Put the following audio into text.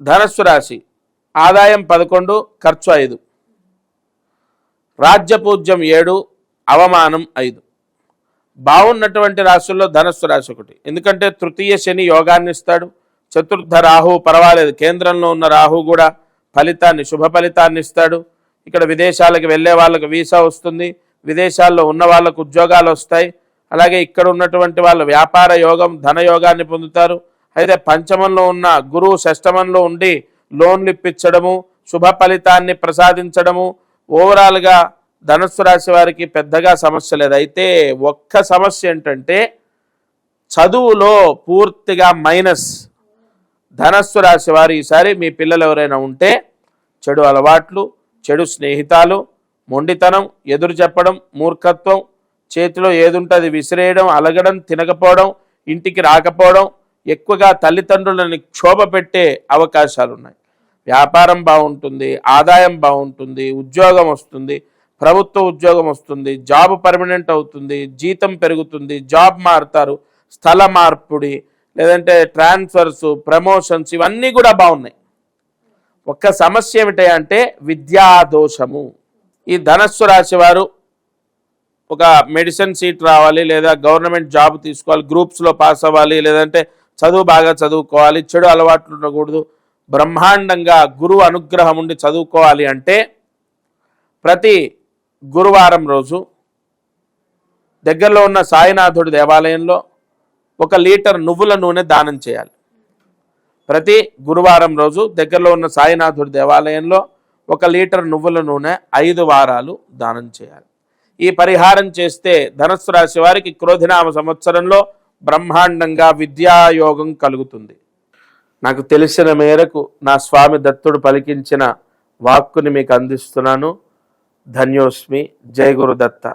ధనస్సు రాశి ఆదాయం 11, ఖర్చు 5, రాజ్యపూజ్యం 7, అవమానం 5. బాగున్నటువంటి రాశుల్లో ధనస్సు రాశి ఒకటి. ఎందుకంటే తృతీయ శని యోగాన్ని ఇస్తాడు, చతుర్థ రాహు పర్వాలేదు, కేంద్రంలో ఉన్న రాహు కూడా ఫలితాన్ని శుభ ఫలితాన్ని ఇస్తాడు. ఇక్కడ విదేశాలకు వెళ్ళే వాళ్ళకు వీసా వస్తుంది, విదేశాల్లో ఉన్న వాళ్ళకు ఉద్యోగాలు వస్తాయి. అలాగే ఇక్కడ ఉన్నటువంటి వాళ్ళు వ్యాపార యోగం ధనయోగాన్ని పొందుతారు. అయితే పంచమంలో ఉన్న గురువు షష్టమంలో ఉండి లోన్లు ఇప్పించడము, శుభ ఫలితాన్ని ప్రసాదించడము. ఓవరాల్గా ధనస్సు రాశి వారికి పెద్దగా సమస్య లేదు. అయితే ఒక్క సమస్య ఏంటంటే చదువులో పూర్తిగా మైనస్. ధనస్సు రాశి వారు ఈసారి మీ పిల్లలు ఎవరైనా ఉంటే చెడు అలవాట్లు, చెడు స్నేహితాలు, మొండితనం, ఎదురు చెప్పడం, మూర్ఖత్వం, చేతిలో ఏదుంటే అది విసిరేయడం, అలగడం, తినకపోవడం, ఇంటికి రాకపోవడం, ఎక్కువగా తల్లిదండ్రులని క్షోభ పెట్టే అవకాశాలు ఉన్నాయి. వ్యాపారం బాగుంటుంది, ఆదాయం బాగుంటుంది, ఉద్యోగం వస్తుంది, ప్రభుత్వ ఉద్యోగం వస్తుంది, జాబ్ పర్మనెంట్ అవుతుంది, జీతం పెరుగుతుంది, జాబ్ మారుతారు, స్థల మార్పుడి లేదంటే ట్రాన్స్ఫర్స్, ప్రమోషన్స్ ఇవన్నీ కూడా బాగున్నాయి. ఒక్క సమస్య ఏమిటి అంటే విద్యాదోషము. ఈ ధనస్సు రాశి వారు ఒక మెడిసిన్ సీట్ రావాలి, లేదా గవర్నమెంట్ జాబ్ తీసుకోవాలి, గ్రూప్స్లో పాస్ అవ్వాలి, లేదంటే చదువు బాగా చదువుకోవాలి, చెడు అలవాట్లు ఉండకూడదు, బ్రహ్మాండంగా గురువు అనుగ్రహం ఉండి చదువుకోవాలి అంటే ప్రతి గురువారం రోజు దగ్గరలో ఉన్న సాయినాథుడి దేవాలయంలో 1 లీటర్ నువ్వుల నూనె దానం చేయాలి. ప్రతి గురువారం రోజు దగ్గరలో ఉన్న సాయినాథుడి దేవాలయంలో 1 లీటర్ నువ్వుల నూనె 5 వారాలు దానం చేయాలి. ఈ పరిహారం చేస్తే ధనస్సు రాశి వారికి క్రోధినామ సంవత్సరంలో బ్రహ్మాండంగా విద్యాయోగం కలుగుతుంది. నాకు తెలిసిన మేరకు నా స్వామి దత్తుడు పలికించిన వాక్కుని మీకు అందిస్తున్నాను. ధన్యోస్మి. జై గురుదత్త.